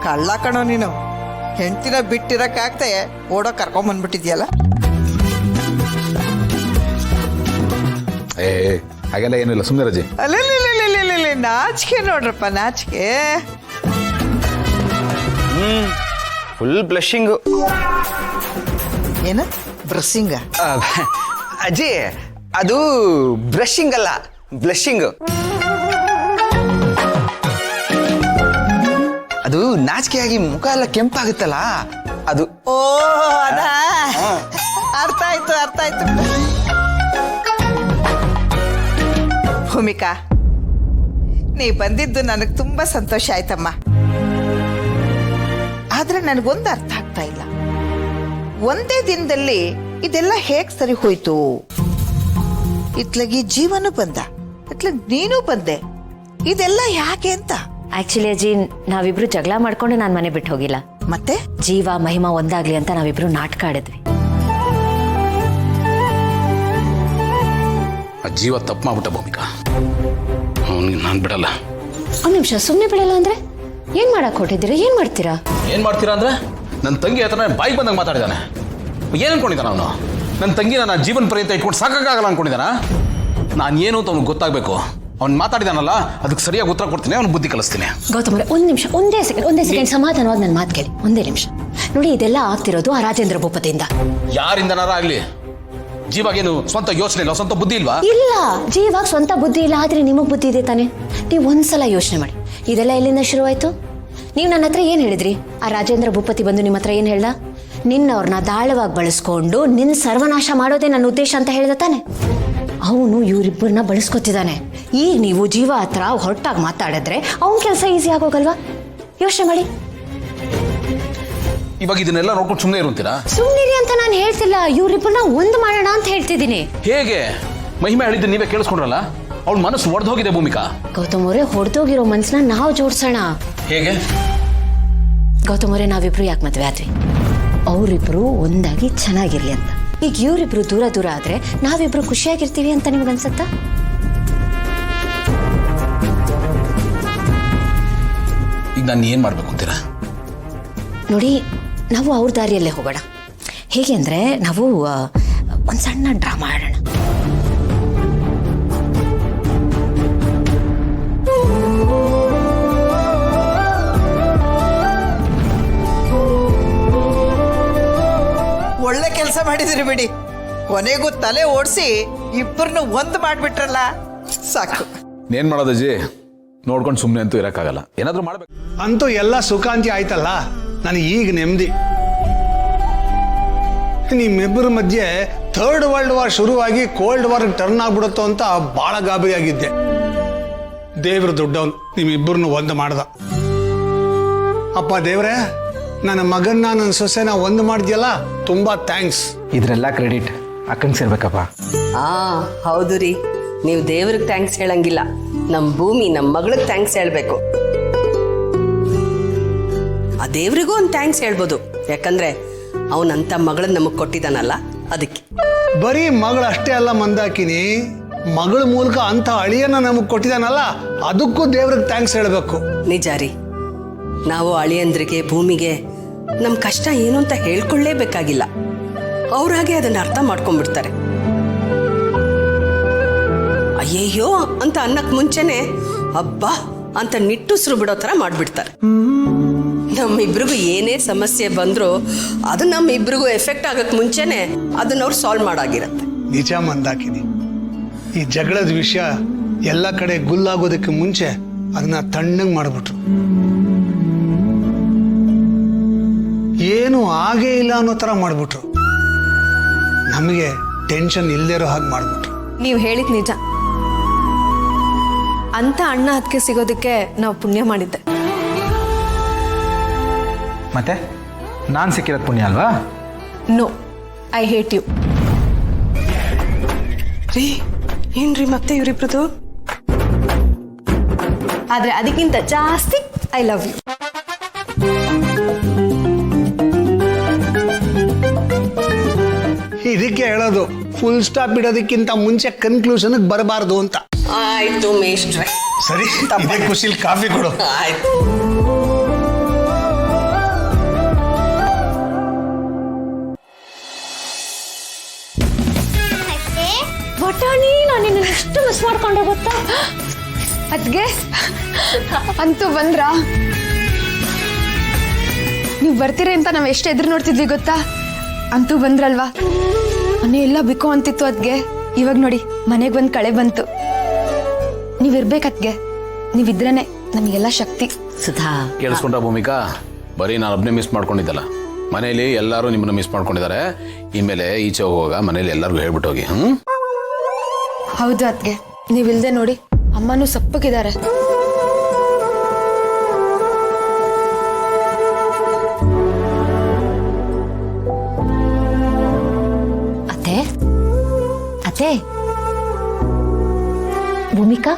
ಕಳ್ಳ ಕಣೋ ನೀನು. ಹೆಂಡ್ತಿನ ಬಿಟ್ಟಿರಕ್ಕಾಗ್ತೆ ಓಡೋ ಕರ್ಕೊಂಬಂದ್ಬಿಟ್ಟಿದ್ಯಲ್ಲ. ಏ ಹಾಗೆಲ್ಲ ಏನಿಲ್ಲ, ಸುಮ್ಮನೆ ರಜೆ. ಅಲ್ಲ ನಾಚಿಕೆ ನೋಡ್ರಪ್ಪ, ನಾಚಿಕೆ. ಫುಲ್ ಬ್ಲಶಿಂಗು. ಏನು ಬ್ರಸ್ಸಿಂಗ? ಅಜ್ಜಿ ಅದು ಬ್ರಷಿಂಗ್ ಅಲ್ಲ, ಬ್ಲಶಿಂಗ್. ಅದು ನಾಚಿಕೆಯಾಗಿ ಮುಖ ಎಲ್ಲ ಕೆಂಪಾಗುತ್ತಲ್ಲ ಅದು. ಓ ಅದಾ, ಅರ್ಥ ಆಯ್ತು. ಭೂಮಿಕಾ, ನೀ ಬಂದಿದ್ದು ನನಗೆ ತುಂಬಾ ಸಂತೋಷ ಆಯ್ತಮ್ಮ. ಆದ್ರೆ ನನಗೊಂದು ಅರ್ಥ ಆಗ್ತಾ ಇಲ್ಲ. ಒಂದೇ ದಿನದಲ್ಲಿ ಇದೆಲ್ಲ ಹೇಗ್ ಸರಿ ಹೋಯ್ತು? ಇತ್ಲಾಗಿ ಜೀವನೂ ಬಂದ, ಇತ್ಲಾಗಿ ನೀನು ಬಂದೆ. ಇದೆಲ್ಲ ಯಾಕೆ ಅಂತ? ಆಕ್ಚುಲಿ ಅಜ್ಜಿ, ನಾವಿಬ್ರು ಜಗಳ ಮಾಡ್ಕೊಂಡು ನಾನು ಮನೆ ಬಿಟ್ಟು ಹೋಗಿಲ್ಲ. ಮತ್ತೆ ಜೀವ ಮಹಿಮಾ ಒಂದಾಗ್ಲಿ ಅಂತ ನಾವಿಬ್ರು ನಾಟಕ ಆಡಿದ್ವಿ. ಆ ಜೀವ ತಪ್ಪು ಮಾಡ್ಬಿಟ್ಟ ಭೂಮಿಕಾ, ಅವನಿಗೆ ನಾನು ಬಿಡಲ್ಲ. ಒಂದು ನಿಮಿಷ, ಸುಮ್ಮನೆ ಬಿಡಲ್ಲ ಅಂದ್ರೆ ಏನ್ ಮಾಡಕ್ ಹೊಟ್ಟಿದ್ದೀರಾ? ಏನ್ ಮಾಡ್ತೀರಾ? ಏನ್ ಮಾಡ್ತೀರಾ ಅಂದ್ರೆ, ನನ್ನ ತಂಗಿ ಹತ್ರ ಬಾಯಿಗೆ ಬಂದಂಗೆ ಮಾತಾಡಿದಾನೆ. ಏನ್ ಅನ್ಕೊಂಡಿದ್ದಾನ ಅವನು? ನನ್ನ ತಂಗಿನ ನಾನು ಜೀವನ ಪರ್ಯಂತ ಇಟ್ಕೊಂಡು ಸಾಕಾಗಲ್ಲ ಅನ್ಕೊಂಡಿದ್ದಾನ? ನಾನು ಏನು ಅಂತ ಅವ್ನಿಗೆ ಗೊತ್ತಾಗಬೇಕು. ಅವ್ನು ಮಾತಾಡಿದಾನಲ್ಲ, ಅದಕ್ಕೆ ಸರಿಯಾಗಿ ಉತ್ತರ ಕೊಡ್ತೀನಿ, ಅವ್ನು ಬುದ್ಧಿ ಕಲಿಸ್ತೀನಿ. ಗೌತಮ್, ಒಂದ್ ನಿಮಿಷ, ಒಂದೇ ಸೆಕೆಂಡ್ ಸಮಾಧಾನವಾದ ನನ್ನ ಮಾತು ಕೇಳಿ. ಒಂದೇ ನಿಮಿಷ ನೋಡಿ, ಇದೆಲ್ಲ ಆಗ್ತಿರೋದು ಆ ರಾಜೇಂದ್ರ ಭೂಪತಿಯಿಂದ. ಯಾರಿಂದನಾರ ಆಗ್ಲಿ, ಜೀವಾಗೇನು ಸ್ವಂತ ಯೋಚನೆ ಇಲ್ಲ, ಸ್ವಂತ ಬುದ್ಧಿ ಇಲ್ವಾ? ಇಲ್ಲ, ಜೀವಾಗ ಸ್ವಂತ ಬುದ್ಧಿ ಇಲ್ಲ, ಆದ್ರೆ ನಿಮಗ್ ಬುದ್ಧಿ ಇದೆ ತಾನೆ. ನೀವು ಒಂದ್ಸಲ ಯೋಚನೆ ಮಾಡಿ, ಇದೆಲ್ಲ ಎಲ್ಲಿಂದ ಶುರುವಾಯ್ತು? ನೀವು ನನ್ನ ಹತ್ರ ಏನ್ ಹೇಳಿದ್ರಿ? ಆ ರಾಜೇಂದ್ರ ಭೂಪತಿ ಬಂದು ನಿಮ್ಮ ಹತ್ರ ಏನ್ ಹೇಳ್ದ? ನಿನ್ನವ್ರನ್ನ ದಾಳವಾಗಿ ಬಳಸ್ಕೊಂಡು ನಿನ್ನ ಸರ್ವನಾಶ ಮಾಡೋದೇ ನನ್ನ ಉದ್ದೇಶ ಅಂತ ಹೇಳ್ದ ತಾನೆ. ಅವನು ಇವರಿಬ್ಬರನ್ನ ಬಳಸ್ಕೊತಿದ್ದಾನೆ. ಈಗ ನೀವು ಜೀವ ಹತ್ರ ಹೊರಟಾಗಿ ಮಾತಾಡಿದ್ರೆ ಅವನ ಕೆಲಸ ಈಸಿ ಆಗೋಗಲ್ವಾ? ಯೋಚನೆ ಮಾಡಿ. ಇವಾಗ ಇದನ್ನೆಲ್ಲ ನೋಡ್ಕೊಂಡು ಸುಮ್ಮನೆ ಇರುತ್ತೀರಾ? ಸುಮ್ಮನಿರಿ ಅಂತ ನಾನು ಹೇಳ್ತಿಲ್ಲ, ಇವರಿಬ್ಬರನ್ನ ಒಂದು ಮಾಡೋಣ ಅಂತ ಹೇಳ್ತಿದ್ದೀನಿ. ಹೇಗೆ? ಮಹಿಮೆ ಹೇಳಿದ್ದು ನೀವೇ ಕೇಳಿಸ್ಕೊಂಡ್ರಲ್ಲ, ಅವಳ ಮನಸ್ಸು ಒಡೆದು ಹೋಗಿದೆ ಭೂಮಿಕಾ. ಗೌತಮ್ ಅವರೇ, ಹೊಡೆದೋಗಿರೋ ಮನ್ಸನ್ನ ನಾವು ಜೋಡ್ಸೋಣ. ಹೇಗೆ? ಗೌತಮ್ ಅವರೇ, ನಾವಿಬ್ರು ಯಾಕೆ ಮದ್ವೆ ಆದ್ವಿ? ಅವರಿಬ್ರು ಒಂದಾಗಿ ಚೆನ್ನಾಗಿರ್ಲಿ ಅಂತ. ಈಗ ಇವರಿಬ್ರು ದೂರ ಆದ್ರೆ ನಾವಿಬ್ರು ಖುಷಿಯಾಗಿರ್ತೀವಿ ಅಂತ ನಿಮ್ಗೆ ಅನ್ಸತ್ತಾ? ಈಗ ನಾನು ಏನ್ ಮಾಡ್ಬೇಕು ಅಂತೀರಾ? ನೋಡಿ, ನಾವು ಅವ್ರ ದಾರಿಯಲ್ಲೇ ಹೋಗೋಣ. ಹೇಗೆ ಅಂದ್ರೆ, ನಾವು ಒಂದು ಸಣ್ಣ ಡ್ರಾಮಾ ಆಡೋಣ. ಒಳ್ಳೆ ಕೆಲಸ ಮಾಡಿದಿರಿ ಬಿಡಿ. ಕೊನೆಗೂ ತಲೆ ಓಡಿಸಿ ಇಬ್ಬರನ್ನು ಒಂದು ಮಾಡ್ಬಿಟ್ರಲ್ಲ, ಸಾಕು. ಏನ್ ಮಾಡೋದಜ್ಜಿ, ನೋಡ್ಕೊಂಡು ಸುಮ್ಮನೆ ಅಂತೂ ಇರಕ್ಕಾಗಲ್ಲ, ಏನಾದ್ರೂ ಮಾಡ್ಬೇಕು. ಅಂತೂ ಎಲ್ಲ ಸುಖಾಂತಿ ಆಯ್ತಲ್ಲ, ನನಗೆ ಈಗ ನೆಮ್ಮದಿ. ನಿಮ್ಮಿಬ್ಬರ ಮಧ್ಯೆ ಥರ್ಡ್ ವರ್ಲ್ಡ್ ವಾರ್ ಶುರುವಾಗಿ ಕೋಲ್ಡ್ ವಾರ್ ಟರ್ನ್ ಆಗ್ಬಿಡುತ್ತೋ ಅಂತ ಬಹಳ ಗಾಬರಿ ಆಗಿದ್ದೆ. ದೇವ್ರ ದೊಡ್ಡವನು ನಿಮ್ಮಿಬ್ಬರನ್ನು ಒಂದು ಮಾಡ್ದ. ಅಪ್ಪ ದೇವ್ರೆ, ನನ್ನ ಮಗನ್ನ ನನ್ನ ಸೊಸೆನ ಒಂದು ಮಾಡಿದ್ಯಲ್ಲ, ತುಂಬಾ ಥ್ಯಾಂಕ್ಸ್. ಇದ್ರೆಲ್ಲ ಕ್ರೆಡಿಟ್ ಅಕ್ಕಂಗೆ ಸೇರ್ಬೇಕಪ್ಪ. ಹೌದು ರೀ, ನೀವು ದೇವ್ರಿಗೆ ಥ್ಯಾಂಕ್ಸ್ ಹೇಳಂಗಿಲ್ಲ, ನಮ್ಮ ಭೂಮಿ ನಮ್ಮ ಮಗಳಿಗೆ ಥ್ಯಾಂಕ್ಸ್ ಹೇಳ್ಬೇಕು. ಆ ದೇವ್ರಿಗೂ ಒಂದು ಥ್ಯಾಂಕ್ಸ್ ಹೇಳ್ಬೋದು, ಯಾಕಂದ್ರೆ ಅವನಂತ ಮಗಳನ್ನ ನಮಗ್ ಕೊಟ್ಟಿದ್ದಾನಲ್ಲ, ಅದಕ್ಕೆ. ಬರೀ ಮಗಳು ಅಷ್ಟೇ ಅಲ್ಲ ಮಂದಾಕಿನಿ, ಮಗಳ ಮೂಲಕ ಅಂತ ಅಳಿಯನ್ನ ನಮಗ್ ಕೊಟ್ಟಿದ್ದಾನಲ್ಲ, ಅದಕ್ಕೂ ದೇವ್ರಿಗೆ ಥ್ಯಾಂಕ್ಸ್ ಹೇಳ್ಬೇಕು. ನಿಜ ರೀ, ನಾವು ಅಳಿಯಂದ್ರಿಗೆ ಭೂಮಿಗೆ ನಮ್ಮ ಕಷ್ಟ ಏನು ಅಂತ ಹೇಳ್ಕೊಳ್ಳೇಬೇಕಾಗಿಲ್ಲ, ಅವ್ರಾಗೆ ಅದನ್ನ ಅರ್ಥ ಮಾಡ್ಕೊಂಡ್ಬಿಡ್ತಾರೆ. ಅಯ್ಯಯ್ಯೋ ಅಂತ ಅನ್ನಕ್ ಮುಂಚೆನೆ ಅಬ್ಬಾ ಅಂತ ನಿಟ್ಟುಸಿರು ಬಿಡೋ ತರ ಮಾಡ್ಬಿಡ್ತಾರೆ. ನಮ್ಮಿಬ್ರಿಗೂ ಏನೇ ಸಮಸ್ಯೆ ಬಂದ್ರು ಅದು ನಮ್ಮಿಬ್ರಿಗೂ ಎಫೆಕ್ಟ್ ಆಗಕ್ ಮುಂಚೆನೆ ಅದನ್ನ ಅವ್ರು ಸಾಲ್ವ್ ಮಾಡಾಗಿರತ್ತೆ. ನಿಜ ಮಂದಾಕಿನಿ, ಈ ಜಗಳದ ವಿಷಯ ಎಲ್ಲ ಕಡೆ ಗುಲ್ಲಾಗೋದಕ್ಕೆ ಮುಂಚೆ ಅದನ್ನ ತಣ್ಣಗೆ ಮಾಡ್ಬಿಟ್ರು. ಏನು ಆಗೇ ಇಲ್ಲ ಅನ್ನೋ ತರ ಮಾಡ್ಬಿಟ್ರು. ನಮಗೆ ಟೆನ್ಷನ್ ಇಲ್ದಿರೋ ಹಾಗೆ ಮಾಡ್ಬಿಟ್ರು. ನೀವು ಹೇಳಿದ್ ನಿಜ. ಅಂತ ಅಣ್ಣ ಅದಕ್ಕೆ ಸಿಗೋದಕ್ಕೆ ನಾವು ಪುಣ್ಯ ಮಾಡಿದ್ದೆ. ಮತ್ತೆ ನಾನು ಸಿಕ್ಕಿರೋದು ಪುಣ್ಯ ಅಲ್ವಾ? No, I hate you. ರೀ, ಏನ್ರಿ ಮತ್ತೆ ಇವರಿಬ್ರದು? ಆದ್ರೆ ಅದಕ್ಕಿಂತ ಜಾಸ್ತಿ ಐ ಲವ್ ಯು. ಇದಕ್ಕೆ ಹೇಳೋದು, ಫುಲ್ ಸ್ಟಾಪ್ ಇಡೋದಕ್ಕಿಂತ ಮುಂಚೆ ಕನ್ಕ್ಲೂಷನ್ ಬರಬಾರ್ದು ಅಂತ. ಆಯ್ತು ಮೇಷ್ಟ್ರೆ, ಸರಿ, ಖುಷಿಲ್ ಕಾಫಿ ಕೊಡು. ಆಯ್ತು. ನಿನ್ನ ಎಷ್ಟು ಮಿಸ್ ಮಾಡ್ಕೊಂಡೆ ಗೊತ್ತಾ? ಅದ್ಗೆ ಅಂತೂ ಬಂದ್ರ ನೀವು ಬರ್ತೀರಿ ಅಂತ ನಾವು ಎಷ್ಟು ಎದುರು ನೋಡ್ತಿದ್ವಿ ಗೊತ್ತಾ? ಅಂತೂ ಬಂದ್ರಲ್ವಾ? ಮನೆ ಎಲ್ಲ ಬಿಕೋ ಅಂತಿತ್ತು ಅದ್ಗೆ. ಇವಾಗ ನೋಡಿ ಮನೆಗೆ ಬಂದ್ ಕಳೆ ಬಂತು. ನೀವಿರ್ಬೇಕದ್ಗೆ, ನೀವಿದ್ರೇನೆ ನಮಗೆಲ್ಲ ಶಕ್ತಿ. ಸುಧಾ, ಕೇಳಿಸ್ಕೊಂಡ್ರ ಭೂಮಿಕಾ? ಬರೀ ನಾನು ಒಬ್ಬನೇ ಮಿಸ್ ಮಾಡ್ಕೊಂಡಿದ್ದಲ್ಲ, ಮನೇಲಿ ಎಲ್ಲರೂ ನಿಮ್ಮನ್ನ ಮಿಸ್ ಮಾಡ್ಕೊಂಡಿದ್ದಾರೆ. ಇನ್ಮೇಲೆ ಈಚೆ ಹೋಗುವಾಗ ಮನೇಲಿ ಎಲ್ಲರಿಗೂ ಹೇಳ್ಬಿಟ್ಟು ಹೋಗಿ. ಹೌದು ಅದ್ಗೆ, ನೀವಿಲ್ದೆ ನೋಡಿ ಅಮ್ಮನೂ ಸಪ್ಪಗಿದ್ದಾರೆ. ಅತ್ತೆ ಭೂಮಿಕಾ